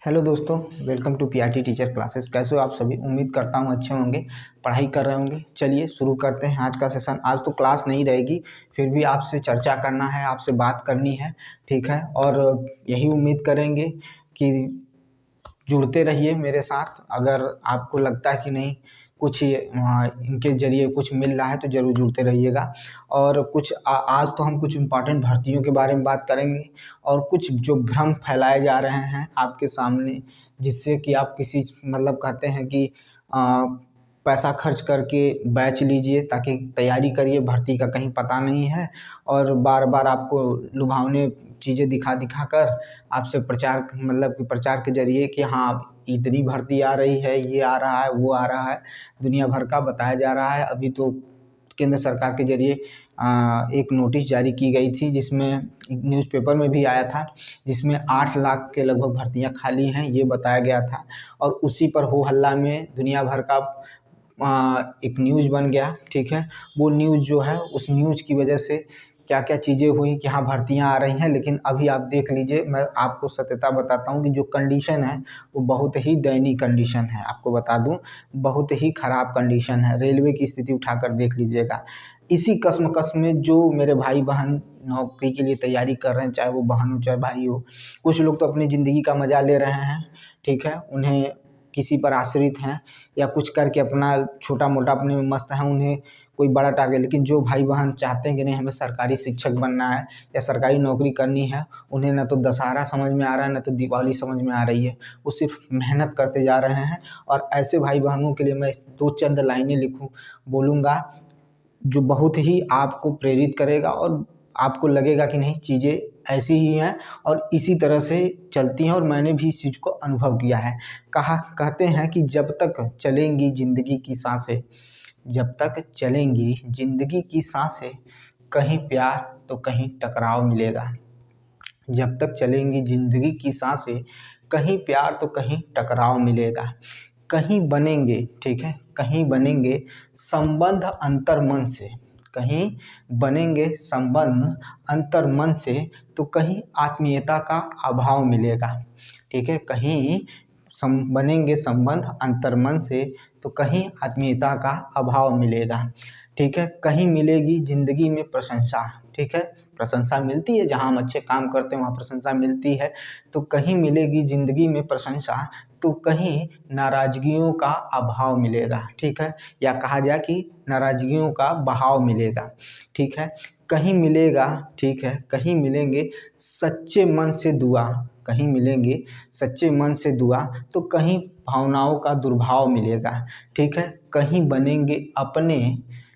Hello दोस्तों, welcome to PRT teacher classes. कैसे हो आप सभी? उम्मीद करता हूँ अच्छे होंगे, पढ़ाई कर रहे होंगे। चलिए शुरू करते हैं आज का सेशन। आज तो क्लास नहीं रहेगी, फिर भी आपसे चर्चा करना है, आपसे बात करनी है, ठीक है। और यही उम्मीद करेंगे कि जुड़ते रहिए मेरे साथ। अगर आपको लगता है कि नहीं कुछ इनके जरिए कुछ मिल रहा है तो ज़रूर जुड़ते रहिएगा। और कुछ आज तो हम कुछ इम्पॉर्टेंट भर्तियों के बारे में बात करेंगे और कुछ जो भ्रम फैलाए जा रहे हैं आपके सामने, जिससे कि आप किसी मतलब कहते हैं कि पैसा खर्च करके बैच लीजिए ताकि तैयारी करिए। भर्ती का कहीं पता नहीं है और बार बार आपको लुभावने चीज़ें दिखा दिखा कर आपसे प्रचार मतलब कि प्रचार के जरिए कि हाँ इतनी भर्ती आ रही है, ये आ रहा है, वो आ रहा है, दुनिया भर का बताया जा रहा है। अभी तो केंद्र सरकार के जरिए एक नोटिस जारी की गई थी, जिसमें न्यूज़पेपर में भी आया था, जिसमें 8 लाख के लगभग भर्तियां खाली हैं ये बताया गया था। और उसी पर हो हल्ला में दुनिया भर का एक न्यूज़ बन गया, ठीक है। वो न्यूज़ जो है उस न्यूज़ की वजह से क्या क्या चीज़ें हुई कि हाँ भर्तियां आ रही हैं, लेकिन अभी आप देख लीजिए, मैं आपको सत्यता बताता हूँ कि जो कंडीशन है वो बहुत ही दयनीय कंडीशन है। आपको बता दूं, बहुत ही ख़राब कंडीशन है। रेलवे की स्थिति उठाकर देख लीजिएगा। इसी कश्मकश में जो मेरे भाई बहन नौकरी के लिए तैयारी कर रहे हैं, चाहे वो बहन हो चाहे भाई हो, कुछ लोग तो अपनी ज़िंदगी का मज़ा ले रहे हैं, ठीक है। उन्हें किसी पर आश्रित हैं या कुछ करके अपना छोटा मोटा अपने में मस्त हैं, उन्हें कोई बड़ा टारगेट। लेकिन जो भाई बहन चाहते हैं कि नहीं हमें सरकारी शिक्षक बनना है या सरकारी नौकरी करनी है, उन्हें ना तो दशहरा समझ में आ रहा है ना तो दिवाली समझ में आ रही है। वो सिर्फ मेहनत करते जा रहे हैं। और ऐसे भाई बहनों के लिए मैं दो चंद लाइनें बोलूँगा जो बहुत ही आपको प्रेरित करेगा और आपको लगेगा कि नहीं चीज़ें ऐसी ही हैं और इसी तरह से चलती हैं। और मैंने भी इस चीज़ को अनुभव किया है। कहते हैं कि जब तक चलेंगी ज़िंदगी की सांसें, जब तक चलेंगी ज़िंदगी की सांसें, कहीं प्यार तो कहीं टकराव मिलेगा। जब तक चलेंगी ज़िंदगी की सांसें, कहीं प्यार तो कहीं टकराव मिलेगा। कहीं बनेंगे, ठीक है, कहीं बनेंगे संबंध अंतर्मन से, कहीं बनेंगे संबंध अंतर्मन से तो कहीं आत्मीयता का अभाव मिलेगा, ठीक है। कहीं बनेंगे संबंध अंतर्मन से तो कहीं आत्मीयता का अभाव मिलेगा, ठीक है। कहीं मिलेगी ज़िंदगी में प्रशंसा, ठीक है, प्रशंसा मिलती है जहाँ हम अच्छे काम करते हैं वहाँ प्रशंसा मिलती है। तो कहीं मिलेगी ज़िंदगी में प्रशंसा तो कहीं नाराज़गियों का अभाव मिलेगा, ठीक है। या कहा जाए कि नाराज़गियों का बहाव मिलेगा, ठीक है। कहीं मिलेगा, ठीक है, कहीं मिलेंगे सच्चे मन से दुआ, कहीं मिलेंगे सच्चे मन से दुआ तो कहीं भावनाओं का दुर्भाव मिलेगा, ठीक है। कहीं बनेंगे अपने,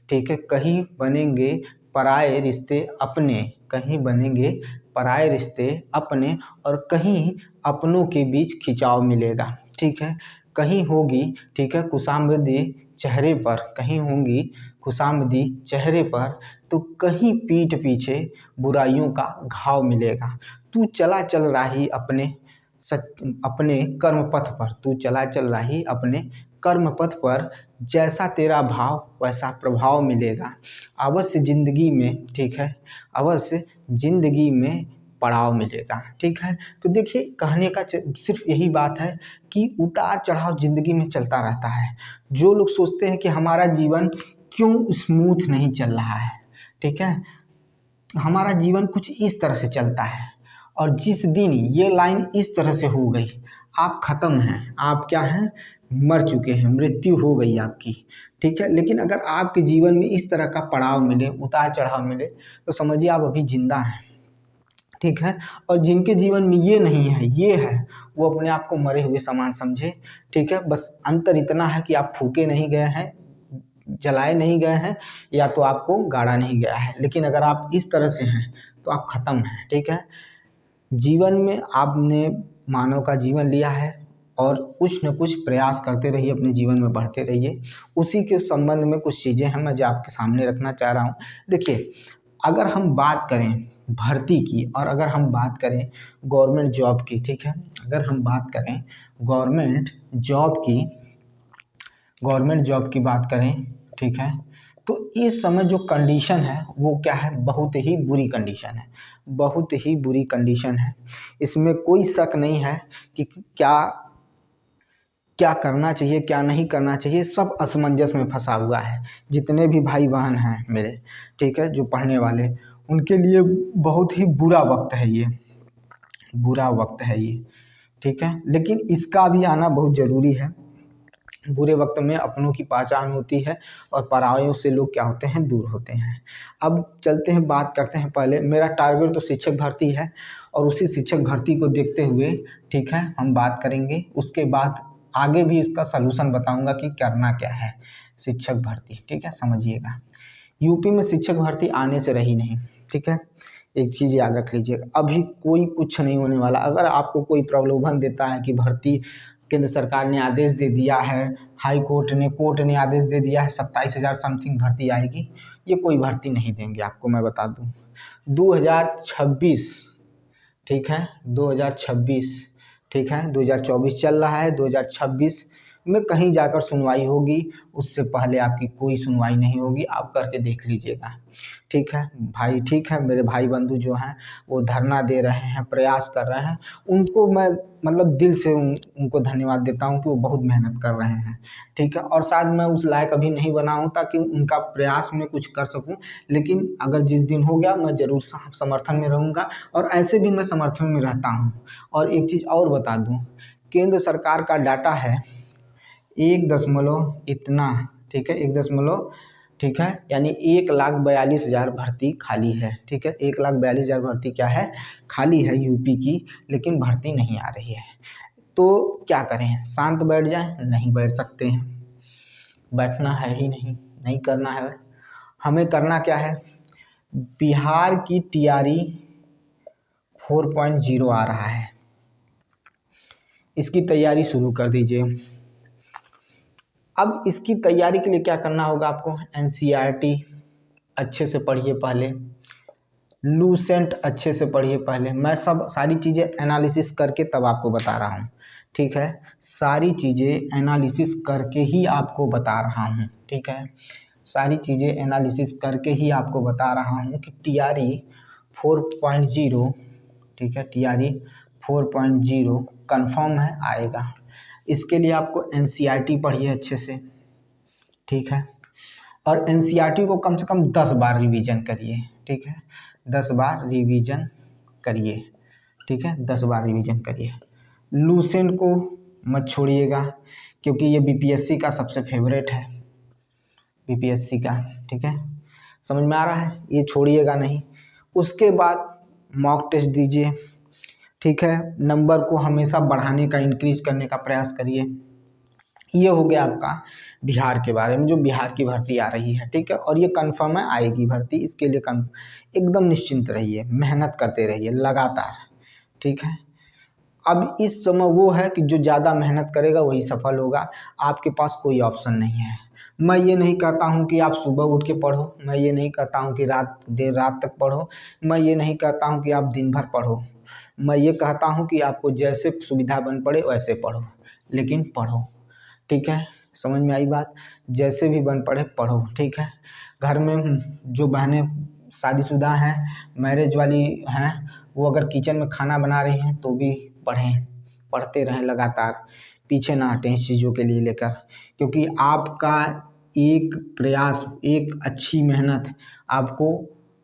ठीक है, कहीं बनेंगे पराए रिश्ते अपने, कहीं बनेंगे पराए रिश्ते अपने और कहीं अपनों के बीच खिंचाव मिलेगा, ठीक है। कहीं होगी, ठीक है, खुशामदी चेहरे पर, कहीं होंगी खुशामदी चेहरे पर तो कहीं पीठ पीछे बुराइयों का घाव मिलेगा। तू चला चल राही अपने अपने कर्म पथ पर, तू चला चल राही अपने कर्म पथ पर, जैसा तेरा भाव वैसा प्रभाव मिलेगा। अवश्य ज़िंदगी में, ठीक है, अवश्य ज़िंदगी में पड़ाव मिलेगा, ठीक है। तो देखिए कहने का सिर्फ यही बात है कि उतार चढ़ाव ज़िंदगी में चलता रहता है। जो लोग सोचते हैं कि हमारा जीवन क्यों स्मूथ नहीं चल रहा है, ठीक है, हमारा जीवन कुछ इस तरह से चलता है और जिस दिन ये लाइन इस तरह से हो गई, आप ख़त्म हैं, आप क्या हैं, मर चुके हैं, मृत्यु हो गई आपकी, ठीक है। लेकिन अगर आपके जीवन में इस तरह का पड़ाव मिले, उतार चढ़ाव मिले, तो समझिए आप अभी जिंदा हैं, ठीक है। और जिनके जीवन में ये नहीं है, ये है, वो अपने आप को मरे हुए समान समझे, ठीक है। बस अंतर इतना है कि आप फूके नहीं गए हैं, जलाए नहीं गए हैं, या तो आपको गाड़ा नहीं गया है। लेकिन अगर आप इस तरह से हैं तो आप ख़त्म हैं, ठीक है। जीवन में आपने मानव का जीवन लिया है और कुछ न कुछ प्रयास करते रहिए, अपने जीवन में बढ़ते रहिए। उसी के संबंध में कुछ चीज़ें हैं मैं जो आपके सामने रखना चाह रहा हूँ। देखिए, अगर हम बात करें भर्ती की और अगर हम बात करें गवर्नमेंट जॉब की, ठीक है, अगर हम बात करें गवर्नमेंट जॉब की, गवर्नमेंट जॉब की बात करें, ठीक है, तो इस समय जो कंडीशन है वो क्या है, बहुत ही बुरी कंडीशन है, बहुत ही बुरी कंडीशन है। इसमें कोई शक नहीं है कि क्या क्या करना चाहिए क्या नहीं करना चाहिए, सब असमंजस में फंसा हुआ है। जितने भी भाई बहन हैं मेरे, ठीक है, जो पढ़ने वाले, उनके लिए बहुत ही बुरा वक्त है ये, बुरा वक्त है ये, ठीक है। लेकिन इसका भी आना बहुत ज़रूरी है। बुरे वक्त में अपनों की पहचान होती है और परायों से लोग क्या होते हैं, दूर होते हैं। अब चलते हैं, बात करते हैं। पहले मेरा टारगेट तो शिक्षक भर्ती है और उसी शिक्षक भर्ती को देखते हुए, ठीक है, हम बात करेंगे। उसके बाद आगे भी इसका सलूशन बताऊंगा कि करना क्या है शिक्षक भर्ती, ठीक है, समझिएगा। यूपी में शिक्षक भर्ती आने से रही नहीं, ठीक है। एक चीज़ याद रख लीजिएगा, अभी कोई कुछ नहीं होने वाला। अगर आपको कोई प्रलोभन देता है कि भर्ती केंद्र सरकार ने आदेश दे दिया है, हाई कोर्ट ने आदेश दे दिया है, 27,000 समथिंग भर्ती आएगी, ये कोई भर्ती नहीं देंगे आपको, मैं बता दूं। 2026, ठीक है, 2026, ठीक है, 2024 चल रहा है, 2026 में कहीं जाकर सुनवाई होगी, उससे पहले आपकी कोई सुनवाई नहीं होगी। आप करके देख लीजिएगा, ठीक है भाई, ठीक है। मेरे भाई बंधु जो हैं वो धरना दे रहे हैं, प्रयास कर रहे हैं, उनको मैं मतलब दिल से उनको धन्यवाद देता हूँ कि वो बहुत मेहनत कर रहे हैं, ठीक है। और शायद मैं उस लायक अभी नहीं बना हूँ ताकि उनका प्रयास में कुछ कर सकूँ, लेकिन अगर जिस दिन हो गया मैं ज़रूर समर्थन में रहूँगा, और ऐसे भी मैं समर्थन में रहता हूँ। और एक चीज़ और बता दूँ, केंद्र सरकार का डाटा है 1 इतना, ठीक है, 1, ठीक है, यानी 1,42,000 भर्ती खाली है, ठीक है। 1,42,000 भर्ती क्या है, खाली है यूपी की, लेकिन भर्ती नहीं आ रही है। तो क्या करें, शांत बैठ जाएं? नहीं बैठ सकते हैं, बैठना है ही नहीं, नहीं करना है। हमें करना क्या है, बिहार की टीआरई 4.0 आ रहा है, इसकी तैयारी शुरू कर दीजिए। अब इसकी तैयारी के लिए क्या करना होगा आपको, एनसीईआरटी अच्छे से पढ़िए पहले, लूसेंट अच्छे से पढ़िए पहले। मैं सब सारी चीज़ें एनालिसिस करके तब आपको बता रहा हूँ, ठीक है, सारी चीज़ें एनालिसिस करके ही आपको बता रहा हूँ, ठीक है, सारी चीज़ें एनालिसिस करके ही आपको बता रहा हूँ कि टीआरई 4.0, ठीक है, टीआरई 4.0 कन्फर्म है, आएगा। इसके लिए आपको एनसीईआरटी पढ़िए अच्छे से, ठीक है, और एनसीईआरटी को कम से कम 10 बार रिवीजन करिए, ठीक है, 10 बार रिवीजन करिए, ठीक है, 10 बार रिवीजन करिए। लूसेंट को मत छोड़िएगा, क्योंकि ये बीपीएससी का सबसे फेवरेट है, बीपीएससी का, ठीक है, समझ में आ रहा है, ये छोड़िएगा नहीं। उसके बाद मॉक टेस्ट दीजिए, ठीक है, नंबर को हमेशा बढ़ाने का, इंक्रीज करने का प्रयास करिए। ये हो गया आपका बिहार के बारे में, जो बिहार की भर्ती आ रही है, ठीक है, और ये कंफर्म है, आएगी भर्ती, इसके लिए एकदम निश्चिंत रहिए, मेहनत करते रहिए लगातार, ठीक है। अब इस समय वो है कि जो ज़्यादा मेहनत करेगा वही सफल होगा, आपके पास कोई ऑप्शन नहीं है। मैं ये नहीं कहता हूँ कि आप सुबह उठ के पढ़ो, मैं ये नहीं कहता हूँ कि देर रात तक पढ़ो, मैं ये नहीं कहता हूँ कि आप दिन भर पढ़ो, मैं ये कहता हूँ कि आपको जैसे सुविधा बन पड़े वैसे पढ़ो, लेकिन पढ़ो, ठीक है, समझ में आई बात, जैसे भी बन पड़े पढ़ो, ठीक है। घर में जो बहनें शादीशुदा हैं, मैरिज वाली हैं, वो अगर किचन में खाना बना रही हैं तो भी पढ़ें, पढ़ते रहें लगातार, पीछे ना हटें इस चीज़ों के लिए लेकर, क्योंकि आपका एक प्रयास, एक अच्छी मेहनत आपको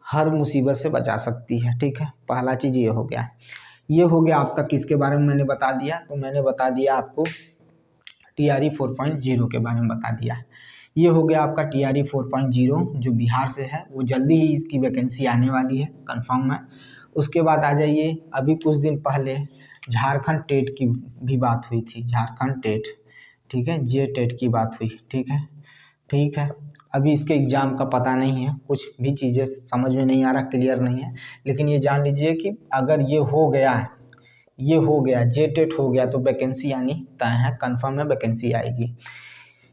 हर मुसीबत से बचा सकती है, ठीक है। पहला चीज़ ये हो गया, ये हो गया आपका किसके बारे में मैंने बता दिया, तो मैंने बता दिया आपको टीआरई 4.0 के बारे में बता दिया। ये हो गया आपका टीआरई 4.0 जो बिहार से है, वो जल्दी ही इसकी वैकेंसी आने वाली है, कंफर्म है। उसके बाद आ जाइए, अभी कुछ दिन पहले झारखंड टेट की भी बात हुई थी, झारखंड टेट, ठीक है, जे टेट की बात हुई, ठीक है, ठीक है। अभी इसके एग्ज़ाम का पता नहीं है, कुछ भी चीज़ें समझ में नहीं आ रहा, क्लियर नहीं है, लेकिन ये जान लीजिए कि अगर ये हो गया, ये हो गया, जे टेट हो गया, तो वैकेंसी आनी तय है, कंफर्म है, वैकेंसी आएगी।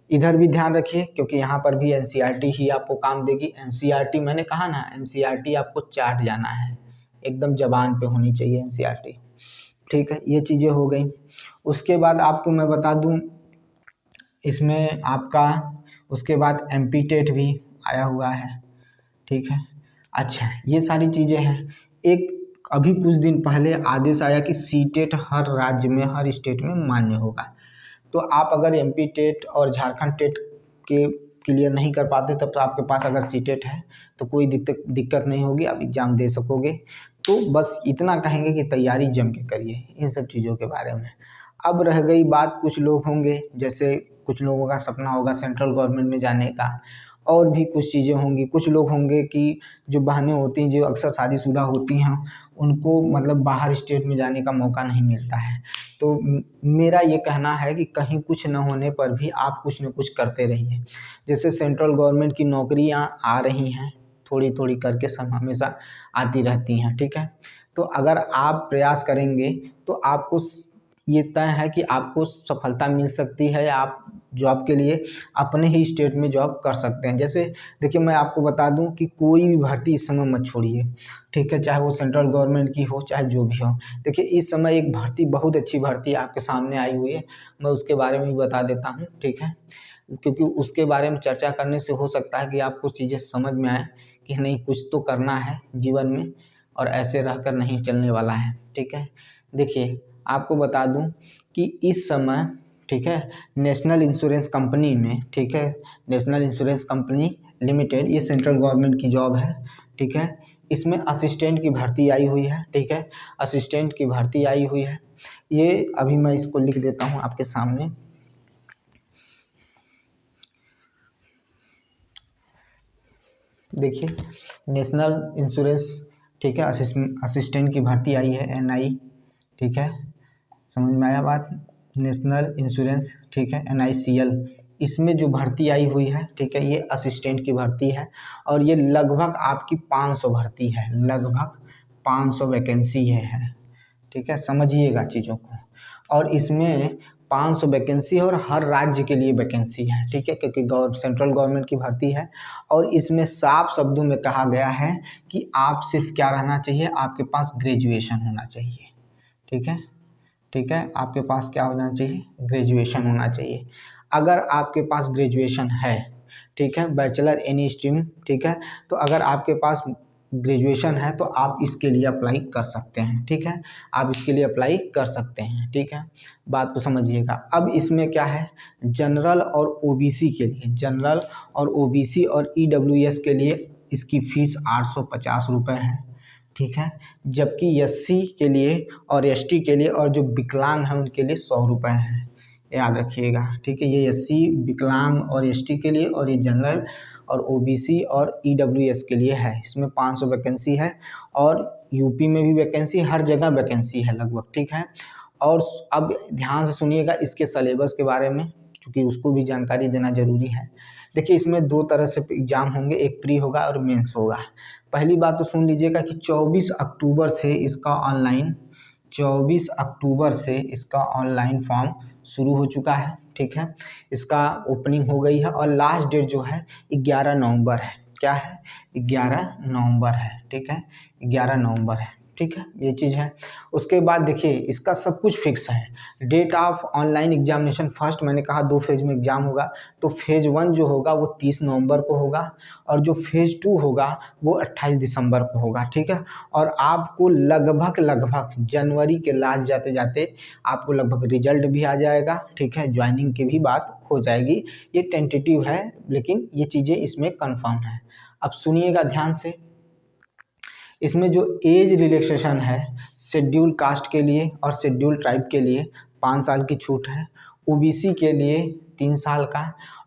इधर भी ध्यान रखिए, क्योंकि यहाँ पर भी एनसीईआरटी ही आपको काम देगी। एनसीईआरटी मैंने कहा ना, एनसीईआरटी आपको चाट जाना है, एकदम जबान पे होनी चाहिए एनसीईआरटी, ठीक है, ये चीज़ें हो गई। उसके बाद आपको मैं बता दूं, इसमें आपका उसके बाद एमपी टेट भी आया हुआ है, ठीक है। अच्छा, ये सारी चीज़ें हैं। एक अभी कुछ दिन पहले आदेश आया कि सीटेट हर राज्य में, हर स्टेट में मान्य होगा। तो आप अगर एमपी टेट और झारखंड टेट के क्लियर नहीं कर पाते, तब तो आपके पास अगर सीटेट है तो कोई दिक्कत नहीं होगी, आप एग्ज़ाम दे सकोगे। तो बस इतना कहेंगे कि तैयारी जम के करिए इन सब चीज़ों के बारे में। अब रह गई बात, कुछ लोग होंगे, जैसे कुछ लोगों का सपना होगा सेंट्रल गवर्नमेंट में जाने का, और भी कुछ चीज़ें होंगी। कुछ लोग होंगे कि जो बहनें होती हैं, जो अक्सर शादीशुदा होती हैं, उनको मतलब बाहर स्टेट में जाने का मौका नहीं मिलता है। तो मेरा ये कहना है कि कहीं कुछ न होने पर भी आप कुछ न कुछ करते रहिए। जैसे सेंट्रल गवर्नमेंट की नौकरियां आ रही हैं, थोड़ी थोड़ी करके सब हमेशा आती रहती हैं, ठीक है। तो अगर आप प्रयास करेंगे तो आपको ये तय है कि आपको सफलता मिल सकती है। आप जॉब के लिए अपने ही स्टेट में जॉब कर सकते हैं। जैसे देखिए, मैं आपको बता दूं कि कोई भी भर्ती इस समय मत छोड़िए, ठीक है, चाहे वो सेंट्रल गवर्नमेंट की हो, चाहे जो भी हो। देखिए, इस समय एक भर्ती, बहुत अच्छी भर्ती आपके सामने आई हुई है, मैं उसके बारे में भी बता देता हूँ, ठीक है। क्योंकि उसके बारे में चर्चा करने से हो सकता है कि आपको चीज़ें समझ में आए कि नहीं, कुछ तो करना है जीवन में और ऐसे रहकर नहीं चलने वाला है, ठीक है। देखिए, आपको बता दूं कि इस समय, ठीक है, नेशनल इंश्योरेंस कंपनी में, ठीक है, नेशनल इंश्योरेंस कंपनी लिमिटेड, ये सेंट्रल गवर्नमेंट की जॉब है, ठीक है। इसमें असिस्टेंट की भर्ती आई हुई है, ठीक है, असिस्टेंट की भर्ती आई हुई है। ये अभी मैं इसको लिख देता हूँ आपके सामने। देखिए, नेशनल इंश्योरेंस, ठीक है, असिस्टेंट की भर्ती आई है, एनआई, ठीक है, समझ में आया बात। नेशनल इंश्योरेंस, ठीक है, एनआईसीएल, इसमें जो भर्ती आई हुई है, ठीक है, ये असिस्टेंट की भर्ती है और ये लगभग आपकी 500 भर्ती है, लगभग 500 वैकेंसी है, ठीक है, समझिएगा चीज़ों को। और इसमें 500 वैकेंसी है और हर राज्य के लिए वैकेंसी है, ठीक है, क्योंकि सेंट्रल गवर्नमेंट की भर्ती है। और इसमें साफ शब्दों में कहा गया है कि आप सिर्फ क्या रहना चाहिए, आपके पास ग्रेजुएशन होना चाहिए, ठीक है, ठीक है, आपके पास क्या होना चाहिए, ग्रेजुएशन होना चाहिए। अगर आपके पास ग्रेजुएशन है, ठीक है, बैचलर एनी स्ट्रीम, ठीक है, तो अगर आपके पास ग्रेजुएशन है तो आप इसके लिए अप्लाई कर सकते हैं, ठीक है, आप इसके लिए अप्लाई कर सकते हैं, ठीक है। बात को समझिएगा। अब इसमें क्या है, जनरल और ओबीसी के लिए, जनरल और ओबीसी और ईडब्ल्यूएस के लिए इसकी फ़ीस 850 रुपये है, ठीक है। जबकि एससी के लिए और एसटी के लिए और जो विकलांग हैं उनके लिए 100 रुपये हैं, याद रखिएगा, ठीक है। ये एससी, विकलांग और एसटी के लिए, और ये जनरल और ओबीसी और ईडब्ल्यूएस के लिए है। इसमें 500 वैकेंसी है और यूपी में भी वैकेंसी, हर जगह वैकेंसी है लगभग, ठीक है। और अब ध्यान से सुनिएगा इसके सिलेबस के बारे में, क्योंकि उसको भी जानकारी देना जरूरी है। देखिए, इसमें दो तरह से एग्जाम होंगे, एक प्री होगा और मेंस होगा। पहली बात तो सुन लीजिएगा कि 24 अक्टूबर से इसका ऑनलाइन, 24 अक्टूबर से इसका ऑनलाइन फॉर्म शुरू हो चुका है, ठीक है, इसका ओपनिंग हो गई है और लास्ट डेट जो है 11 नवंबर है। क्या है, 11 नवंबर है, ठीक है, 11 नवंबर है, ठीक है, ये चीज़ है। उसके बाद देखिए, इसका सब कुछ फिक्स है। Date of online examination, first मैंने कहा 2 फेज में एग्जाम होगा, तो फेज 1 जो होगा वो 30 नवंबर को होगा और जो फेज 2 होगा वो 28 दिसंबर को होगा, ठीक है। और आपको लगभग जनवरी के लास्ट जाते जाते आपको लगभग रिजल्ट भी आ जाएगा, ठीक है, ज्वाइनिंग की भी बात हो जाएगी। ये टेंटेटिव है, लेकिन ये चीज़ें इसमें कंफर्म है। अब सुनिएगा ध्यान से, इसमें जो एज रिलैक्सेशन है, शेड्यूल कास्ट के लिए और शेड्यूल ट्राइब के लिए 5 साल की छूट है, ओबीसी के लिए 3 साल का,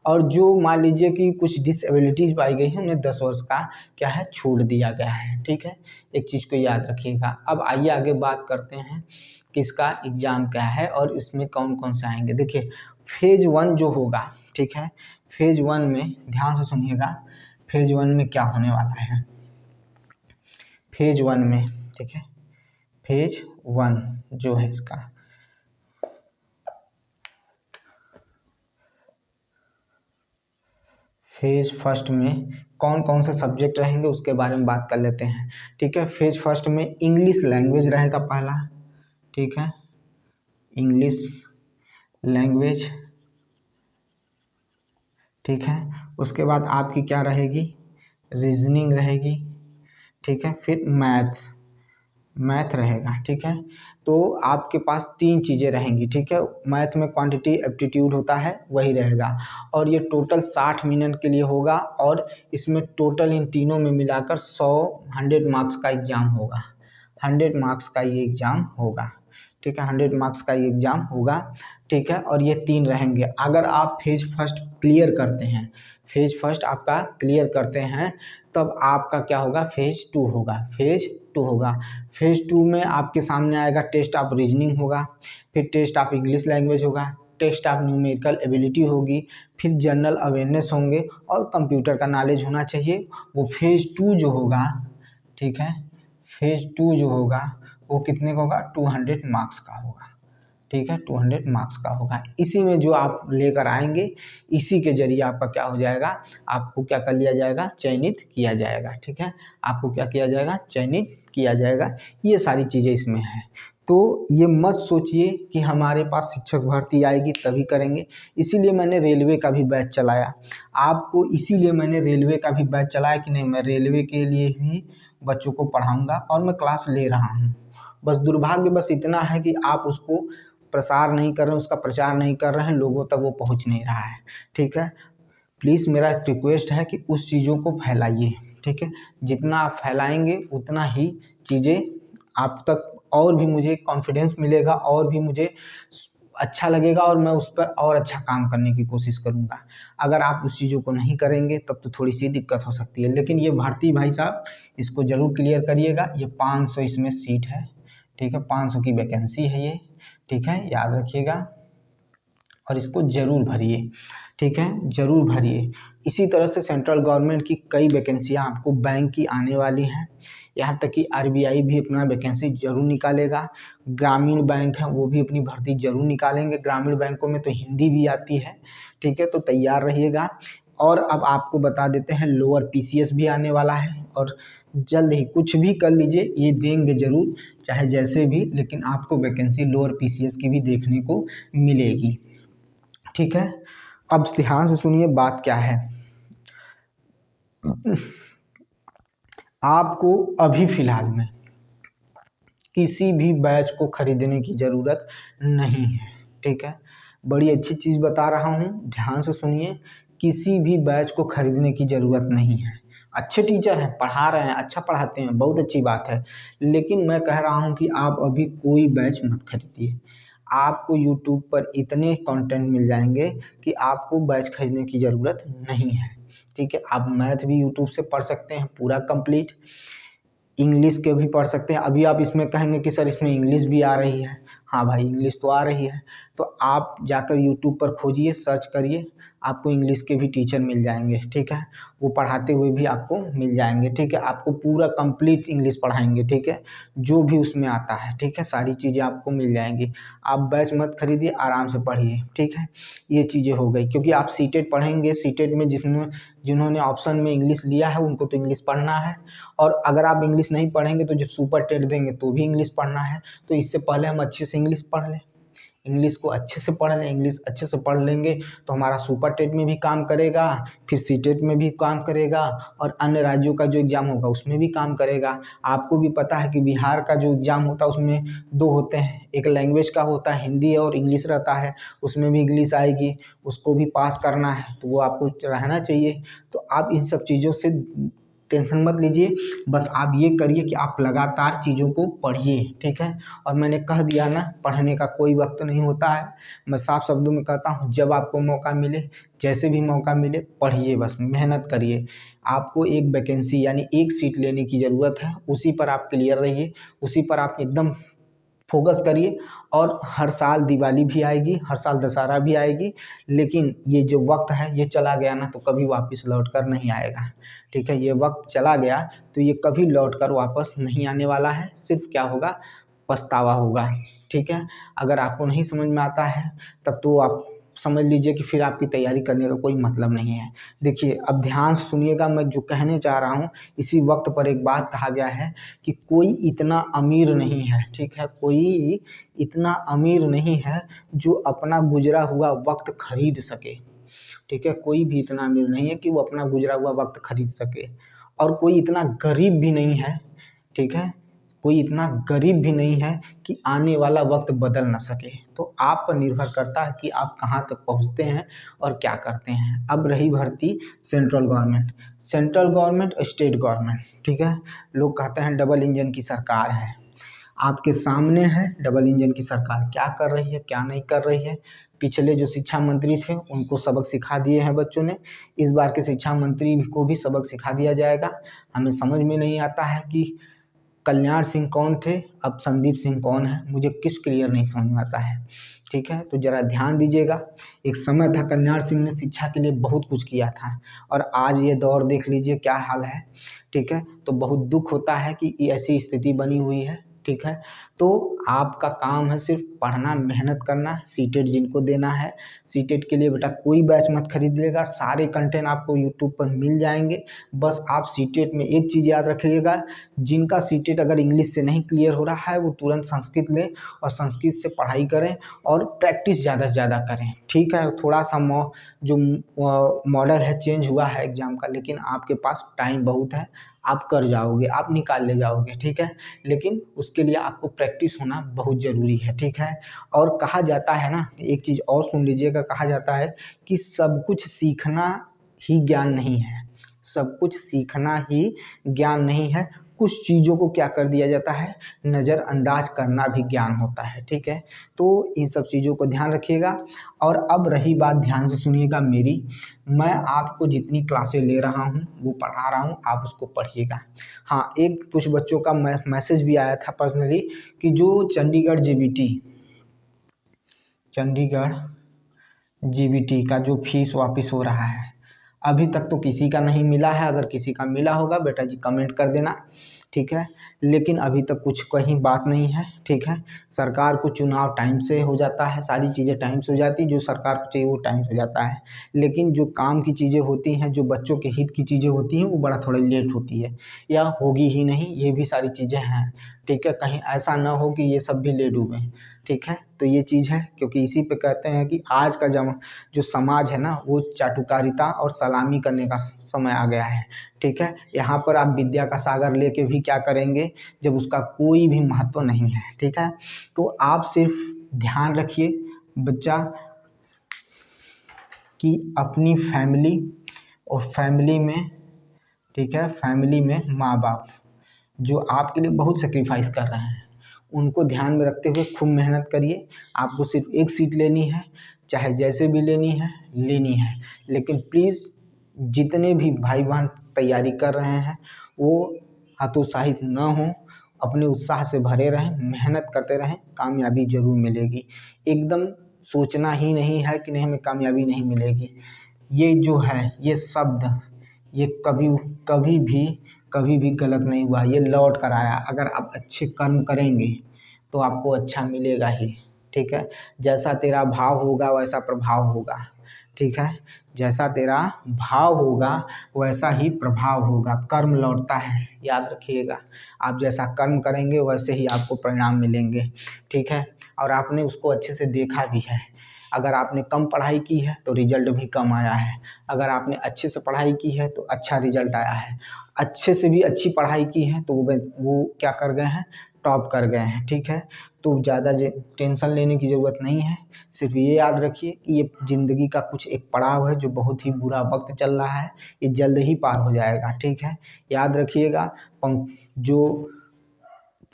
और जो मान लीजिए कि कुछ डिसेबिलिटीज़ पाई गई है उन्हें 10 वर्ष का क्या है, छूट दिया गया है, ठीक है। एक चीज़ को याद रखिएगा। अब आइए आगे बात करते हैं कि इसका एग्ज़ाम क्या है और इसमें कौन कौन से आएंगे। देखिए, फेज 1 जो होगा, ठीक है, फेज 1 में ध्यान से सुनिएगा, फेज 1 में क्या होने वाला है। फेज 1 में, ठीक है, फेज 1 जो है इसका, फेज फर्स्ट में कौन कौन से सब्जेक्ट रहेंगे उसके बारे में बात कर लेते हैं, ठीक है। फेज फर्स्ट में इंग्लिश लैंग्वेज रहेगा पहला, ठीक है, इंग्लिश लैंग्वेज, ठीक है। उसके बाद आपकी क्या रहेगी, रीजनिंग रहेगी, ठीक है, फिर मैथ रहेगा, ठीक है। तो आपके पास 3 चीज़ें रहेंगी, ठीक है। मैथ में क्वांटिटी एप्टीट्यूड होता है वही रहेगा, और ये टोटल 60 मिनट के लिए होगा, और इसमें टोटल इन तीनों में मिलाकर 100 मार्क्स का एग्ज़ाम होगा। 100 मार्क्स का ये एग्ज़ाम होगा, ठीक है। 100 मार्क्स का ये एग्ज़ाम होगा, ठीक है। और ये 3 रहेंगे। अगर आप फेज फर्स्ट क्लियर करते हैं, फेज फर्स्ट आपका क्लियर करते हैं, तब आपका क्या होगा, फेज 2 होगा, फेज 2 होगा। फेज 2 में आपके सामने आएगा टेस्ट ऑफ रीजनिंग होगा, फिर टेस्ट ऑफ इंग्लिश लैंग्वेज होगा, टेस्ट ऑफ न्यूमेरिकल एबिलिटी होगी, फिर जनरल अवेयरनेस होंगे, और कंप्यूटर का नॉलेज होना चाहिए। वो फेज 2 जो होगा, ठीक है, फेज 2 जो होगा वो कितने का होगा, 200 मार्क्स का होगा, ठीक है, 200 मार्क्स का होगा। इसी में जो आप लेकर आएंगे, इसी के जरिए आपका क्या हो जाएगा, आपको क्या कर लिया जाएगा, चयनित किया जाएगा, ठीक है। आपको क्या किया जाएगा, चयनित किया जाएगा। ये सारी चीज़ें इसमें हैं। तो ये मत सोचिए कि हमारे पास शिक्षक भर्ती आएगी तभी करेंगे। इसीलिए मैंने रेलवे का भी बैच चलाया आपको, इसीलिए मैंने रेलवे का भी बैच चलाया कि नहीं, मैं रेलवे के लिए ही बच्चों को पढ़ाऊँगा, और मैं क्लास ले रहा हूँ। बस दुर्भाग्य बस इतना है कि आप उसको प्रसार नहीं कर रहे हैं, उसका प्रचार नहीं कर रहे हैं, लोगों तक वो पहुंच नहीं रहा है, ठीक है। प्लीज़ मेरा एक रिक्वेस्ट है कि उस चीज़ों को फैलाइए, ठीक है। जितना आप फैलाएंगे उतना ही चीज़ें आप तक, और भी मुझे कॉन्फिडेंस मिलेगा, और भी मुझे अच्छा लगेगा, और मैं उस पर और अच्छा काम करने की कोशिश करूँगा। अगर आप उस चीज़ों को नहीं करेंगे तब तो थोड़ी सी दिक्कत हो सकती है। लेकिन ये भर्ती भाई साहब, इसको ज़रूर क्लियर करिएगा। ये 500 इसमें सीट है, ठीक है, 500 की वैकेंसी है ये, ठीक है, याद रखिएगा, और इसको ज़रूर भरिए, ठीक है, ज़रूर भरिए। इसी तरह से सेंट्रल गवर्नमेंट की कई वैकेंसियाँ आपको बैंक की आने वाली हैं, यहाँ तक कि आरबीआई भी अपना वैकेंसी ज़रूर निकालेगा। ग्रामीण बैंक है वो भी अपनी भर्ती ज़रूर निकालेंगे। ग्रामीण बैंकों में तो हिंदी भी आती है, ठीक है, तो तैयार रहिएगा। और अब आपको बता देते हैं, लोअर पीसीएस भी आने वाला है, और जल्द ही कुछ भी कर लीजिए, ये देंगे ज़रूर, चाहे जैसे भी, लेकिन आपको वैकेंसी लोअर पीसीएस की भी देखने को मिलेगी, ठीक है। अब ध्यान से सुनिए बात क्या है। आपको अभी फ़िलहाल में किसी भी बैच को खरीदने की ज़रूरत नहीं है, ठीक है। बड़ी अच्छी चीज़ बता रहा हूँ, ध्यान से सुनिए। किसी भी बैच को खरीदने की ज़रूरत नहीं है। अच्छे टीचर हैं, पढ़ा रहे हैं, अच्छा पढ़ाते हैं, बहुत अच्छी बात है। लेकिन मैं कह रहा हूँ कि आप अभी कोई बैच मत खरीदिए। आपको यूट्यूब पर इतने कंटेंट मिल जाएंगे कि आपको बैच खरीदने की ज़रूरत नहीं है, ठीक है। आप मैथ भी यूट्यूब से पढ़ सकते हैं पूरा कंप्लीट, इंग्लिश के भी पढ़ सकते हैं। अभी आप इसमें कहेंगे कि सर इसमें इंग्लिश भी आ रही है, हाँ भाई इंग्लिश तो आ रही है। तो आप जाकर यूट्यूब पर खोजिए, सर्च करिए, आपको इंग्लिश के भी टीचर मिल जाएंगे, ठीक है। वो पढ़ाते हुए भी आपको मिल जाएंगे, ठीक है। आपको पूरा कंप्लीट इंग्लिश पढ़ाएंगे, ठीक है, जो भी उसमें आता है, ठीक है, सारी चीज़ें आपको मिल जाएंगी। आप बैच मत खरीदिए, आराम से पढ़िए, ठीक है। ये चीज़ें हो गई, क्योंकि आप सीटेट पढ़ेंगे, सीटेट में जिन्होंने ऑप्शन में इंग्लिश लिया है उनको तो इंग्लिश पढ़ना है। और अगर आप इंग्लिश नहीं पढ़ेंगे तो जब सुपर टेट देंगे तो भी इंग्लिश पढ़ना है। तो इससे पहले हम अच्छे से इंग्लिश पढ़ लें, इंग्लिश को अच्छे से पढ़ लें। इंग्लिश अच्छे से पढ़ लेंगे तो हमारा सुपर टेट में भी काम करेगा, फिर सीटेट में भी काम करेगा, और अन्य राज्यों का जो एग्ज़ाम होगा उसमें भी काम करेगा। आपको भी पता है कि बिहार का जो एग्ज़ाम होता है उसमें 2 होते हैं, एक लैंग्वेज का होता है, हिंदी और इंग्लिश रहता है, उसमें भी इंग्लिश आएगी, उसको भी पास करना है, तो वो आपको रहना चाहिए। तो आप इन सब चीज़ों से टेंशन मत लीजिए, बस आप ये करिए कि आप लगातार चीज़ों को पढ़िए, ठीक है। और मैंने कह दिया ना, पढ़ने का कोई वक्त नहीं होता है। मैं साफ शब्दों में कहता हूँ, जब आपको मौका मिले, जैसे भी मौका मिले, पढ़िए, बस मेहनत करिए। आपको एक वैकेंसी यानी एक सीट लेने की ज़रूरत है, उसी पर आप क्लियर रहिए, उसी पर आप एकदम फोकस करिए। और हर साल दिवाली भी आएगी, हर साल दशहरा भी आएगी, लेकिन ये जो वक्त है ये चला गया ना तो कभी वापस लौट कर नहीं आएगा, ठीक है। ये वक्त चला गया तो ये कभी लौट कर वापस नहीं आने वाला है, सिर्फ क्या होगा, पछतावा होगा, ठीक है। अगर आपको नहीं समझ में आता है तब तो आप समझ लीजिए कि फिर आपकी तैयारी करने का कोई मतलब नहीं है। देखिए अब ध्यान से सुनिएगा, मैं जो कहने चाह रहा हूँ, इसी वक्त पर एक बात कहा गया है कि कोई इतना अमीर नहीं है, ठीक है, कोई इतना अमीर नहीं है जो अपना गुजरा हुआ वक्त खरीद सके, ठीक है। कोई भी इतना अमीर नहीं है कि वो अपना गुजरा हुआ वक्त खरीद सके, और कोई इतना गरीब भी नहीं है, ठीक है, कोई इतना गरीब भी नहीं है कि आने वाला वक्त बदल ना सके। तो आप पर निर्भर करता है कि आप कहाँ तक पहुँचते हैं और क्या करते हैं। अब रही भर्ती central government, central government, state government, ठीक है। लोग कहते हैं डबल इंजन की सरकार है, आपके सामने है डबल इंजन की सरकार क्या कर रही है, क्या नहीं कर रही है। पिछले जो शिक्षा मंत्री थे उनको सबक सिखा दिए हैं बच्चों ने, इस बार के शिक्षा मंत्री को भी सबक सिखा दिया जाएगा। हमें समझ में नहीं आता है कि कल्याण सिंह कौन थे, अब संदीप सिंह कौन है, मुझे किस क्लियर नहीं समझ में आता है, ठीक है। तो ज़रा ध्यान दीजिएगा, एक समय था कल्याण सिंह ने शिक्षा के लिए बहुत कुछ किया था, और आज ये दौर देख लीजिए क्या हाल है, ठीक है। तो बहुत दुख होता है कि ऐसी स्थिति बनी हुई है, ठीक है। तो आपका काम है सिर्फ पढ़ना, मेहनत करना, सीटेट जिनको देना है, सीटेट के लिए बेटा कोई बैच मत खरीद लेगा, सारे कंटेंट आपको यूट्यूब पर मिल जाएंगे। बस आप सीटेट में एक चीज़ याद रखिएगा, जिनका सीटेट अगर इंग्लिश से नहीं क्लियर हो रहा है वो तुरंत संस्कृत लें और संस्कृत से पढ़ाई करें और प्रैक्टिस ज़्यादा से ज़्यादा करें, ठीक है। थोड़ा सा जो मॉडल है चेंज हुआ है एग्ज़ाम का, लेकिन आपके पास टाइम बहुत है, आप कर जाओगे, आप निकाल ले जाओगे, ठीक है। लेकिन उसके लिए आपको प्रैक्टिस होना बहुत ज़रूरी है, ठीक है। और कहा जाता है ना, एक चीज़ और सुन लीजिएगा, कहा जाता है कि सब कुछ सीखना ही ज्ञान नहीं है, सब कुछ सीखना ही ज्ञान नहीं है, कुछ चीज़ों को क्या कर दिया जाता है, नज़रअंदाज करना भी ज्ञान होता है, ठीक है। तो इन सब चीज़ों को ध्यान रखिएगा। और अब रही बात, ध्यान से सुनिएगा मेरी, मैं आपको जितनी क्लासें ले रहा हूँ वो पढ़ा रहा हूँ, आप उसको पढ़िएगा। हाँ, एक कुछ बच्चों का मैसेज भी आया था पर्सनली कि जो चंडीगढ़ जीबीटी का जो फीस वापस हो रहा है, अभी तक तो किसी का नहीं मिला है, अगर किसी का मिला होगा बेटा जी कमेंट कर देना, ठीक है। लेकिन अभी तक कुछ कहीं बात नहीं है, ठीक है। सरकार को चुनाव टाइम से हो जाता है, सारी चीज़ें टाइम से हो जाती, जो सरकार को चाहिए वो टाइम से हो जाता है, लेकिन जो काम की चीज़ें होती हैं, जो बच्चों के हित की चीज़ें होती हैं, वो बड़ा थोड़ा लेट होती है या होगी ही नहीं, ये भी सारी चीज़ें हैं, ठीक है। कहीं ऐसा ना हो कि ये सब भी ले डूबें, ठीक है। तो ये चीज़ है, क्योंकि इसी पे कहते हैं कि आज का जो समाज है ना, वो चाटुकारिता और सलामी करने का समय आ गया है, ठीक है। यहाँ पर आप विद्या का सागर लेके भी क्या करेंगे जब उसका कोई भी महत्व नहीं है, ठीक है। तो आप सिर्फ ध्यान रखिए बच्चा कि अपनी फैमिली और फैमिली में, ठीक है, फैमिली में माँ बाप जो आपके लिए बहुत सेक्रीफाइस कर रहे हैं, उनको ध्यान में रखते हुए खूब मेहनत करिए। आपको सिर्फ एक सीट लेनी है, चाहे जैसे भी लेनी है, लेकिन प्लीज़ जितने भी भाई बहन तैयारी कर रहे हैं वो हतोत्साहित न हों, अपने उत्साह से भरे रहें, मेहनत करते रहें, कामयाबी ज़रूर मिलेगी। एकदम सोचना ही नहीं है कि नहीं हमें कामयाबी नहीं मिलेगी, ये जो है ये शब्द, ये कभी भी गलत नहीं हुआ, ये लौट कर आया। अगर आप अच्छे कर्म करेंगे तो आपको अच्छा मिलेगा ही, ठीक है। जैसा तेरा भाव होगा वैसा प्रभाव होगा, ठीक है। जैसा तेरा भाव होगा वैसा ही प्रभाव होगा, कर्म लौटता है, याद रखिएगा। आप जैसा कर्म करेंगे वैसे ही आपको परिणाम मिलेंगे, ठीक है। और आपने उसको अच्छे से देखा भी है, अगर आपने कम पढ़ाई की है तो रिजल्ट भी कम आया है, अगर आपने अच्छे से पढ़ाई की है तो अच्छा रिजल्ट आया है, अच्छे से भी अच्छी पढ़ाई की है तो वो क्या कर गए हैं, टॉप कर गए हैं, ठीक है। तो ज़्यादा टेंशन लेने की ज़रूरत नहीं है, सिर्फ ये याद रखिए कि ये ज़िंदगी का कुछ एक पड़ाव है जो बहुत ही बुरा वक्त चल रहा है, ये जल्द ही पार हो जाएगा, ठीक है। याद रखिएगा, जो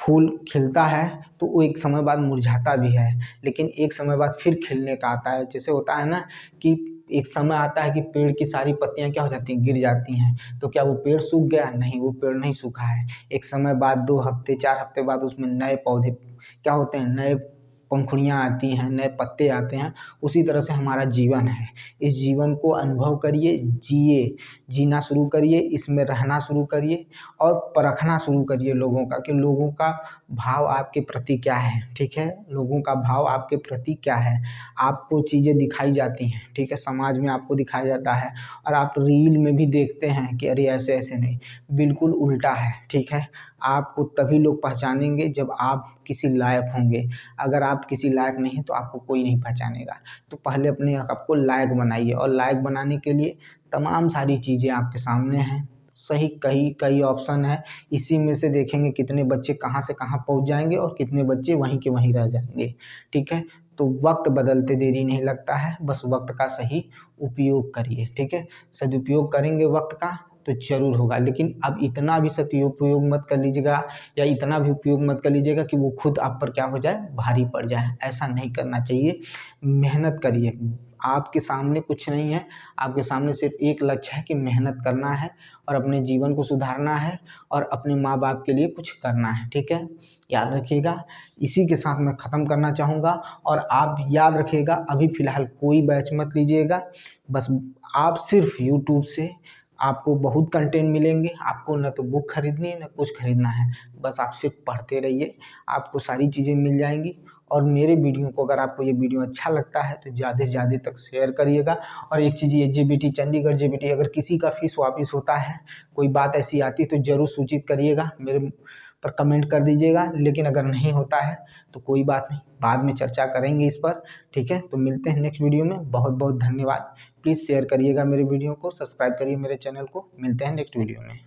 फूल खिलता है तो वो एक समय बाद मुरझाता भी है, लेकिन एक समय बाद फिर खिलने का आता है। जैसे होता है ना कि एक समय आता है कि पेड़ की सारी पत्तियां क्या हो जाती हैं, गिर जाती हैं, तो क्या वो पेड़ सूख गया? नहीं, वो पेड़ नहीं सूखा है। एक समय बाद 2 हफ्ते 4 हफ्ते बाद उसमें नए पौधे क्या होते हैं, नए पंखुड़ियाँ आती हैं, नए पत्ते आते हैं। उसी तरह से हमारा जीवन है, इस जीवन को अनुभव करिए, जीना शुरू करिए, इसमें रहना शुरू करिए और परखना शुरू करिए लोगों का, कि लोगों का भाव आपके प्रति क्या है, ठीक है, लोगों का भाव आपके प्रति क्या है, आपको चीज़ें दिखाई जाती हैं, ठीक है, समाज में आपको दिखाया जाता है और आप रील में भी देखते हैं कि अरे ऐसे ऐसे नहीं, बिल्कुल उल्टा है, ठीक है। आपको तभी लोग पहचानेंगे जब आप किसी लायक होंगे, अगर आप किसी लायक नहीं तो आपको कोई नहीं पहचानेगा। तो पहले अपने आप को लायक बनाइए और लायक बनाने के लिए तमाम सारी चीज़ें आपके सामने हैं, सही कई कई ऑप्शन है, इसी में से देखेंगे कितने बच्चे कहाँ से कहाँ पहुँच जाएंगे और कितने बच्चे वहीं के वहीं रह जाएंगे, ठीक है। तो वक्त बदलते देरी नहीं लगता है, बस वक्त का सही उपयोग करिए, ठीक है। सदुपयोग करेंगे वक्त का तो जरूर होगा, लेकिन अब इतना भी सदुपयोग मत कर लीजिएगा या इतना भी उपयोग मत कर लीजिएगा कि वो खुद आप पर क्या हो जाए, भारी पड़ जाए, ऐसा नहीं करना चाहिए। मेहनत करिए, आपके सामने कुछ नहीं है, आपके सामने सिर्फ एक लक्ष्य है कि मेहनत करना है और अपने जीवन को सुधारना है और अपने माँ बाप के लिए कुछ करना है, ठीक है, याद रखिएगा। इसी के साथ मैं ख़त्म करना चाहूँगा और आप याद रखिएगा अभी फ़िलहाल कोई बैच मत लीजिएगा, बस आप सिर्फ यूट्यूब से आपको बहुत कंटेंट मिलेंगे, आपको न तो बुक खरीदनी है न कुछ खरीदना है, बस आप सिर्फ पढ़ते रहिए, आपको सारी चीज़ें मिल जाएंगी। और मेरे वीडियो को अगर आपको ये वीडियो अच्छा लगता है तो ज़्यादा से ज़्यादा तक शेयर करिएगा। और एक चीज़, ये जेबीटी चंडीगढ़ जेबीटी अगर किसी का फीस वापस होता है, कोई बात ऐसी आती है तो ज़रूर सूचित करिएगा, मेरे पर कमेंट कर दीजिएगा, लेकिन अगर नहीं होता है तो कोई बात नहीं, बाद में चर्चा करेंगे इस पर, ठीक है। तो मिलते हैं नेक्स्ट वीडियो में, बहुत बहुत धन्यवाद। प्लीज़ शेयर करिएगा मेरे वीडियो को, सब्सक्राइब करिए मेरे चैनल को, मिलते हैं नेक्स्ट वीडियो में।